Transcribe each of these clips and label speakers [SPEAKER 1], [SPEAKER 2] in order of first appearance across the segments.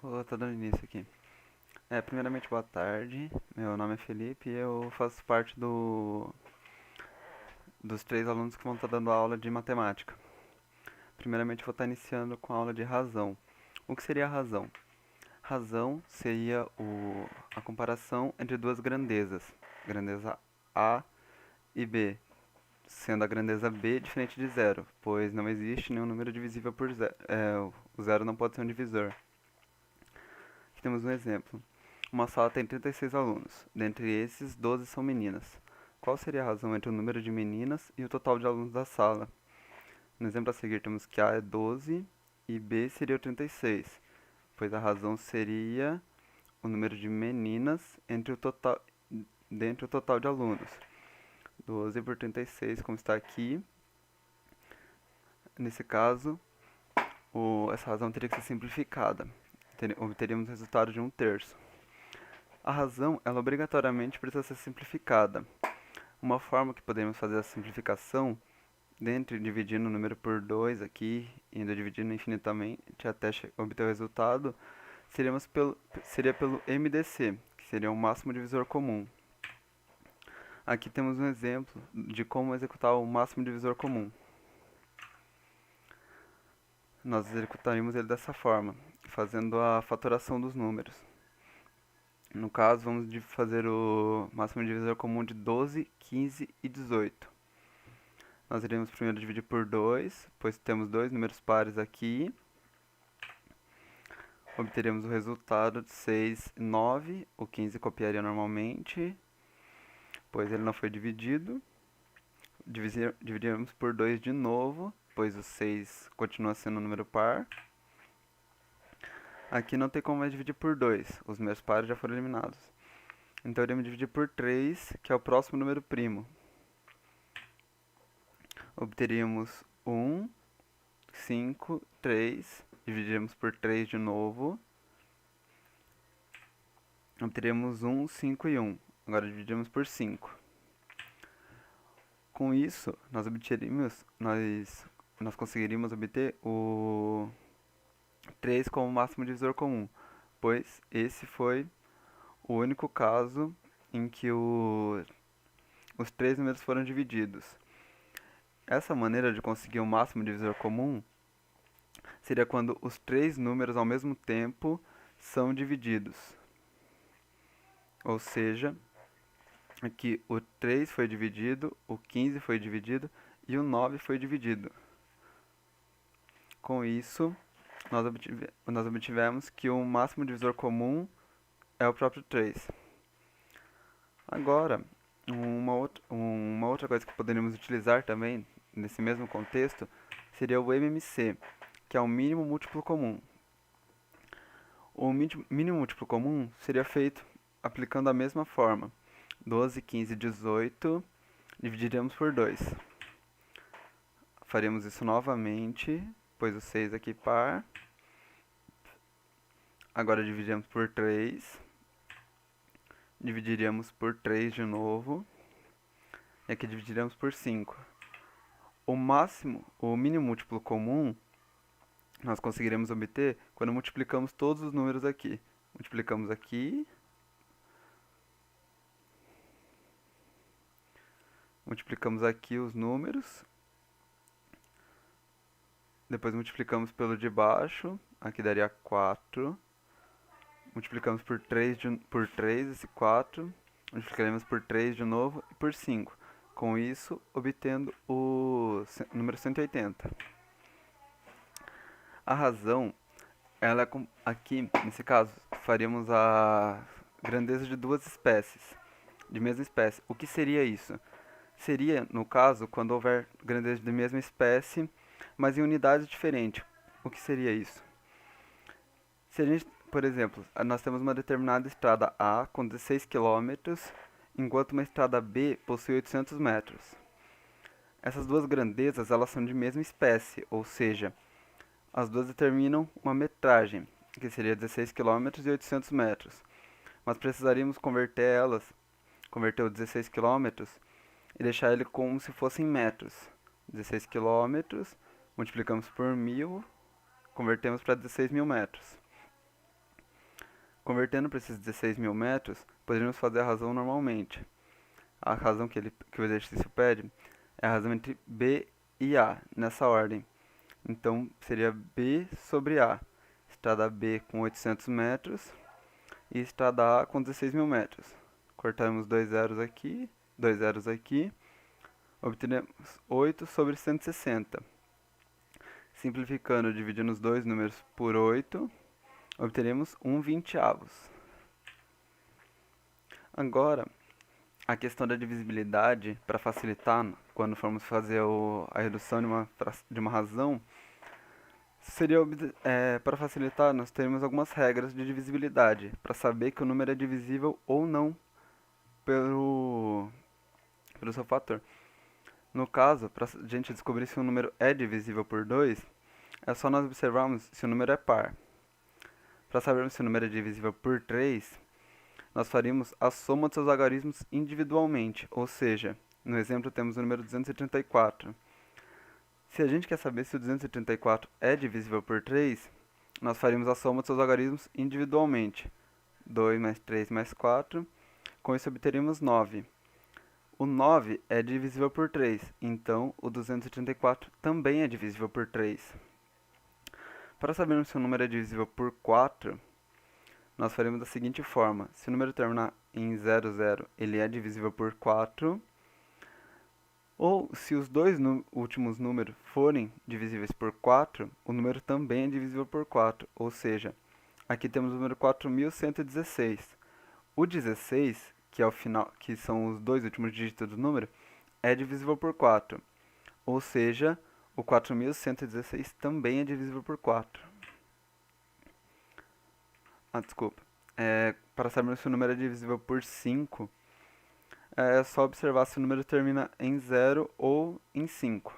[SPEAKER 1] Tô dando início aqui. Primeiramente, boa tarde. Meu nome é Felipe e eu faço parte dos três alunos que vão estar dando aula de matemática. Primeiramente, vou estar iniciando com a aula de razão. O que seria a razão? Razão seria a comparação entre duas grandezas, grandeza A e B, sendo a grandeza B diferente de zero, pois não existe nenhum número divisível por zero. O zero não pode ser um divisor. Aqui temos um exemplo. Uma sala tem 36 alunos. Dentre esses, 12 são meninas. Qual seria a razão entre o número de meninas e o total de alunos da sala? No exemplo a seguir, temos que A é 12 e B seria o 36, pois a razão seria o número de meninas dentre o total de alunos. 12 por 36, como está aqui. Nesse caso, essa razão teria que ser simplificada. Obteríamos o resultado de 1/3. A razão, ela obrigatoriamente precisa ser simplificada. Uma forma que podemos fazer a simplificação, dentre dividindo o número por 2 aqui, indo dividindo infinitamente até obter o resultado, seria pelo MDC, que seria o máximo divisor comum. Aqui temos um exemplo de como executar o máximo divisor comum. Nós executaríamos ele dessa forma, fazendo a fatoração dos números. No caso, vamos fazer o máximo divisor comum de 12, 15 e 18. Nós iremos primeiro dividir por 2, pois temos dois números pares aqui. Obteremos o resultado de 6 e 9. O 15 copiaria normalmente, pois ele não foi dividido. Dividiremos por 2 de novo, pois o 6 continua sendo um número par. Aqui não tem como mais dividir por 2, os números pares já foram eliminados. Então iremos dividir por 3, que é o próximo número primo. Obteríamos 1, 5, 3. Dividiremos por 3 de novo. Obteremos 1, 5 e 1. Agora dividimos por 5. Com isso, nós conseguiríamos obter o 3 como máximo divisor comum, pois esse foi o único caso em que os três números foram divididos. Essa maneira de conseguir o máximo divisor comum seria quando os três números ao mesmo tempo são divididos. Ou seja, aqui o 3 foi dividido, o 15 foi dividido e o 9 foi dividido. Com isso, nós obtivemos que o máximo divisor comum é o próprio 3. Agora, uma outra coisa que poderíamos utilizar também, nesse mesmo contexto, seria o MMC, que é o mínimo múltiplo comum. O mínimo múltiplo comum seria feito aplicando a mesma forma. 12, 15 e 18 dividiremos por 2. Faremos isso novamente, pois o 6 aqui par. Agora dividiremos por 3. Dividiríamos por 3 de novo. E aqui dividiremos por 5. O mínimo múltiplo comum, nós conseguiremos obter quando multiplicamos todos os números aqui. Multiplicamos aqui. Multiplicamos aqui os números. Depois multiplicamos pelo de baixo. Aqui daria 4. Multiplicamos por 3 esse 4. Multiplicaremos por 3 de novo e por 5. Com isso, obtendo o número 180. A razão, ela é aqui, nesse caso, faríamos a grandeza de duas espécies, de mesma espécie. O que seria isso? Seria, no caso, quando houver grandeza de mesma espécie, mas em unidades diferentes. O que seria isso? Se a gente, por exemplo, nós temos uma determinada estrada A com 16 quilômetros, enquanto uma estrada B possui 800 metros. Essas duas grandezas, elas são de mesma espécie, ou seja, as duas determinam uma metragem, que seria 16 quilômetros e 800 metros. Mas precisaríamos converter o 16 quilômetros e deixar ele como se fossem metros. 16 quilômetros, multiplicamos por 1000, convertemos para 16 mil metros. Convertendo para esses 16.000 metros, poderíamos fazer a razão normalmente. A razão que o exercício pede é a razão entre B e A, nessa ordem. Então, seria B sobre A. Estrada B com 800 metros e estrada A com 16.000 metros. Cortamos dois zeros aqui. Obteremos 8 sobre 160. Simplificando, dividindo os dois números por 8, obteremos 1/20. Agora, a questão da divisibilidade, para facilitar, quando formos fazer a redução de uma razão, seria para facilitar, nós teremos algumas regras de divisibilidade, para saber que o número é divisível ou não pelo seu fator. No caso, para a gente descobrir se um número é divisível por 2, é só nós observarmos se o número é par. Para sabermos se o número é divisível por 3, nós faríamos a soma dos seus algarismos individualmente, ou seja, no exemplo temos o número 234. Se a gente quer saber se o 234 é divisível por 3, nós faríamos a soma dos seus algarismos individualmente. 2 mais 3 mais 4, com isso obteríamos 9. O 9 é divisível por 3, então o 234 também é divisível por 3. Para sabermos se o número é divisível por 4, nós faremos da seguinte forma. Se o número terminar em 00, ele é divisível por 4. Ou, se os dois últimos números forem divisíveis por 4, o número também é divisível por 4. Ou seja, aqui temos o número 4.116. O 16, que é o final, que são os dois últimos dígitos do número, é divisível por 4. Ou seja, o 4.116 também é divisível por 4. Desculpa. Para sabermos se o número é divisível por 5, é só observar se o número termina em 0 ou em 5.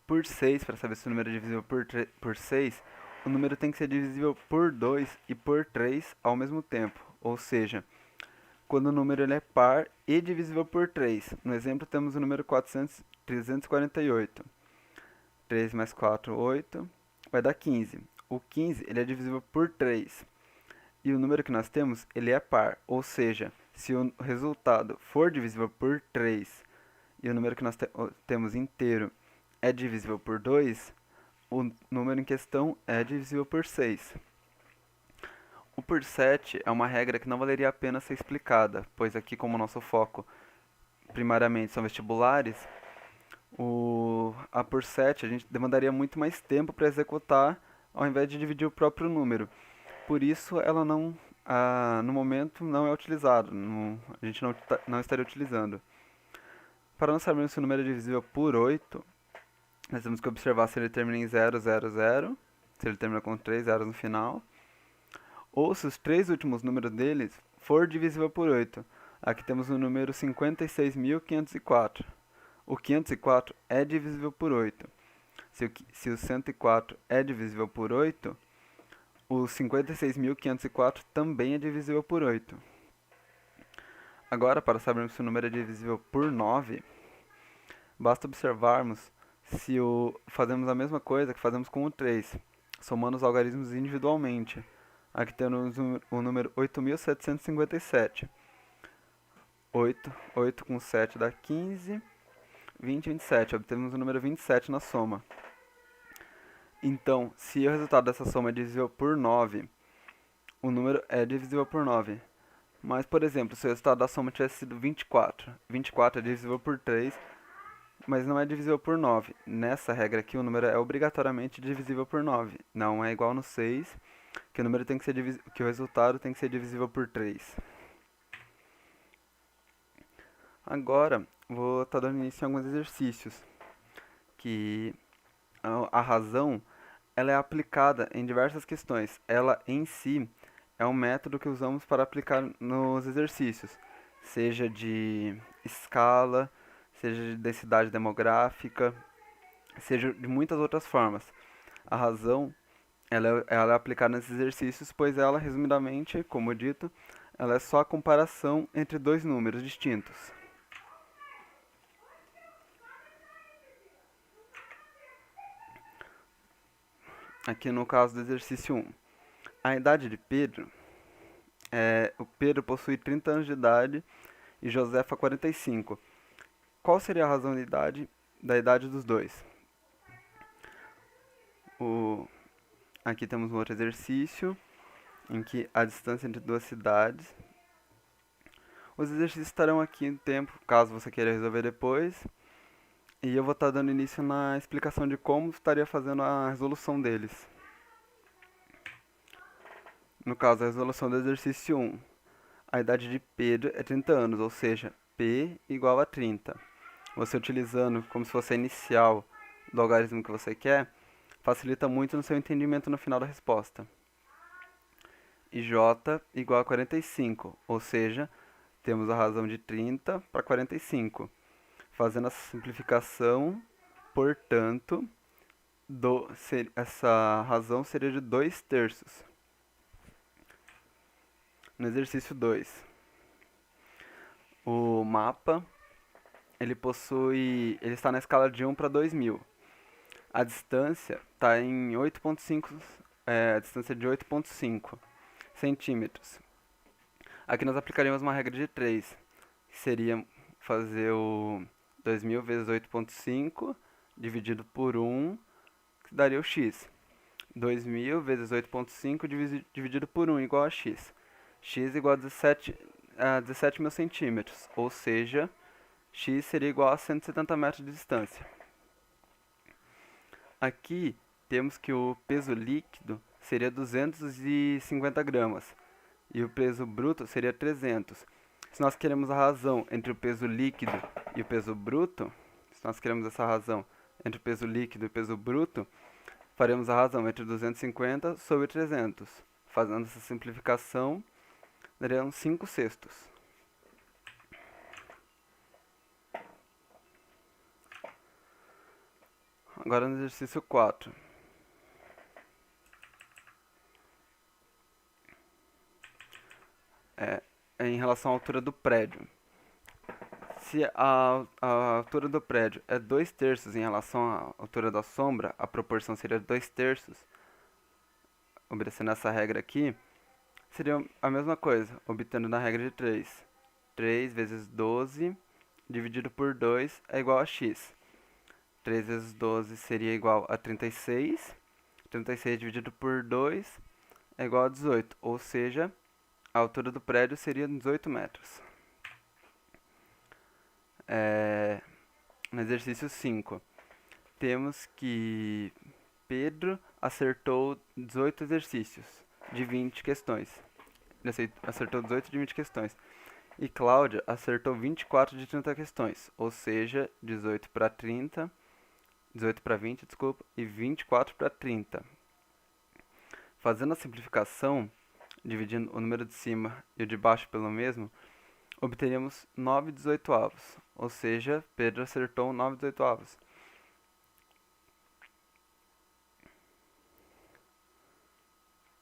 [SPEAKER 1] Por 6, para saber se o número é divisível por 6, o número tem que ser divisível por 2 e por 3 ao mesmo tempo. Ou seja, quando o número ele é par e divisível por 3. No exemplo, temos o número 348. 3 mais 4, 8, vai dar 15. O 15 ele é divisível por 3. E o número que nós temos, ele é par. Ou seja, se o resultado for divisível por 3 e o número que nós temos inteiro é divisível por 2, o número em questão é divisível por 6. O por 7 é uma regra que não valeria a pena ser explicada, pois aqui, como o nosso foco primariamente são vestibulares, a por 7 a gente demandaria muito mais tempo para executar ao invés de dividir o próprio número. Por isso, ela não, no momento não é utilizada, a gente não estaria utilizando. Para nós sabermos se o número é divisível por 8, nós temos que observar se ele termina em 0, 0, 0, se ele termina com 3 zeros no final, ou se os três últimos números deles for divisível por 8. Aqui temos o número 56.504. O 504 é divisível por 8. Se o 104 é divisível por 8, o 56.504 também é divisível por 8. Agora, para sabermos se o número é divisível por 9, basta observarmos se fazemos a mesma coisa que fazemos com o 3, somando os algarismos individualmente. Aqui temos o número 8.757. 8 com 7 dá 15, 20, 27. Obtemos o número 27 na soma. Então, se o resultado dessa soma é divisível por 9, o número é divisível por 9. Mas, por exemplo, se o resultado da soma tivesse sido 24, 24 é divisível por 3, mas não é divisível por 9. Nessa regra aqui, o número é obrigatoriamente divisível por 9. Não é igual no 6, que o número tem que ser que o resultado tem que ser divisível por 3. Agora, vou estar dando início a alguns exercícios, que a razão ela é aplicada em diversas questões. Ela em si é um método que usamos para aplicar nos exercícios, seja de escala, seja de densidade demográfica, seja de muitas outras formas. A razão ela é aplicada nesses exercícios, pois ela, resumidamente, como dito, ela é só a comparação entre dois números distintos. Aqui no caso do exercício 1. A idade de Pedro o Pedro possui 30 anos de idade e Josefa 45. Qual seria a razão da idade dos dois? O, aqui temos um outro exercício em que a distância entre duas cidades. Os exercícios estarão aqui no tempo, caso você queira resolver depois. E eu vou estar dando início na explicação de como estaria fazendo a resolução deles. No caso, a resolução do exercício 1. A idade de Pedro é 30 anos, ou seja, P igual a 30. Você utilizando como se fosse a inicial do algarismo que você quer, facilita muito no seu entendimento no final da resposta. E J igual a 45, ou seja, temos a razão de 30 para 45. Fazendo essa simplificação, portanto, essa razão seria de 2/3. No exercício 2, o mapa ele está na escala de 1 para 2000. A distância está em 8,5, a distância de 8,5 centímetros. Aqui nós aplicaríamos uma regra de 3, que seria fazer o 2000 vezes 8,5 dividido por 1, que daria o x. 2000 vezes 8,5 dividido por 1 igual a x. X igual a 17 mil centímetros, ou seja, x seria igual a 170 metros de distância. Aqui temos que o peso líquido seria 250 gramas e o peso bruto seria 300. Se nós queremos a razão entre o peso líquido e o peso bruto, se nós queremos essa razão entre o peso líquido e o peso bruto, faremos a razão entre 250 sobre 300. Fazendo essa simplificação, daremos 5/6. Agora no exercício 4. Em relação à altura do prédio. Se a altura do prédio é 2/3 em relação à altura da sombra, a proporção seria 2/3. Obedecendo essa regra aqui, seria a mesma coisa, obtendo na regra de 3. 3 vezes 12 dividido por 2 é igual a x. 3 vezes 12 seria igual a 36. 36 dividido por 2 é igual a 18, ou seja, a altura do prédio seria 18 metros. No exercício 5, temos que Pedro acertou 18 exercícios de 20 questões. Ele acertou 18 de 20 questões. E Cláudia acertou 24 de 30 questões, ou seja, 18 para 30, 18 para 20, desculpa, e 24 para 30. Fazendo a simplificação, dividindo o número de cima e o de baixo pelo mesmo, obteríamos 9/18, ou seja, Pedro acertou 9/18.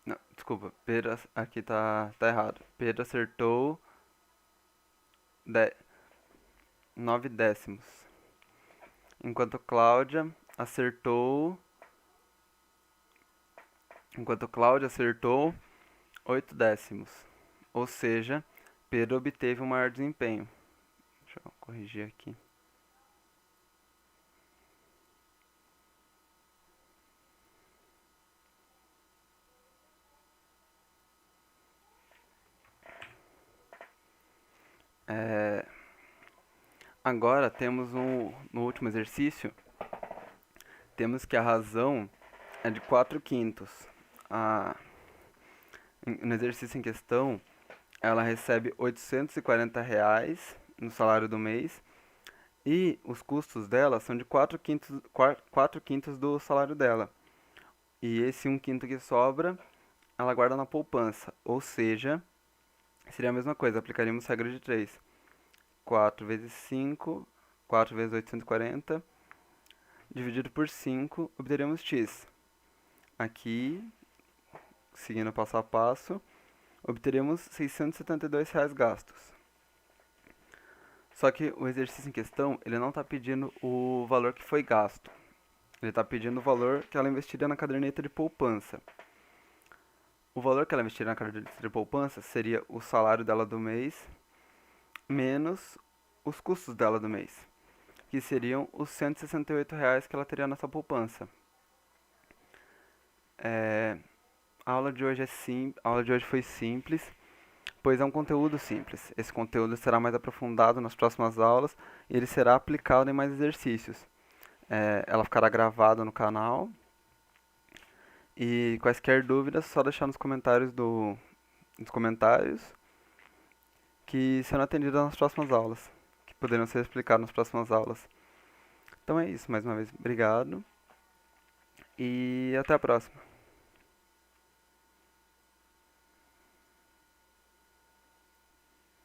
[SPEAKER 1] Não, desculpa, Pedro, aqui tá errado. Pedro acertou 9 décimos, enquanto Cláudia acertou 8 décimos, ou seja, Pedro obteve um maior desempenho. Deixa eu corrigir aqui. Agora temos no último exercício, temos que a razão é de 4/5. No exercício em questão, ela recebe R$ 840 no salário do mês e os custos dela são de 4/5 do salário dela. E esse 1/5 que sobra, ela guarda na poupança, ou seja, seria a mesma coisa, aplicaríamos regra de 3. 4 vezes 5, 4 vezes 840, dividido por 5, obteremos x. Aqui, seguindo passo a passo, obteremos R$ 672 gastos. Só que o exercício em questão, ele não está pedindo o valor que foi gasto. Ele está pedindo o valor que ela investiria na caderneta de poupança. O valor que ela investiria na caderneta de poupança seria o salário dela do mês menos os custos dela do mês, que seriam os R$ 168 que ela teria nessa poupança. É, a aula de hoje a aula de hoje foi simples, pois é um conteúdo simples. Esse conteúdo será mais aprofundado nas próximas aulas e ele será aplicado em mais exercícios. Ela ficará gravada no canal e quaisquer dúvidas, só deixar nos comentários que serão atendidas nas próximas aulas, que poderão ser explicadas nas próximas aulas. Então é isso, mais uma vez, obrigado e até a próxima.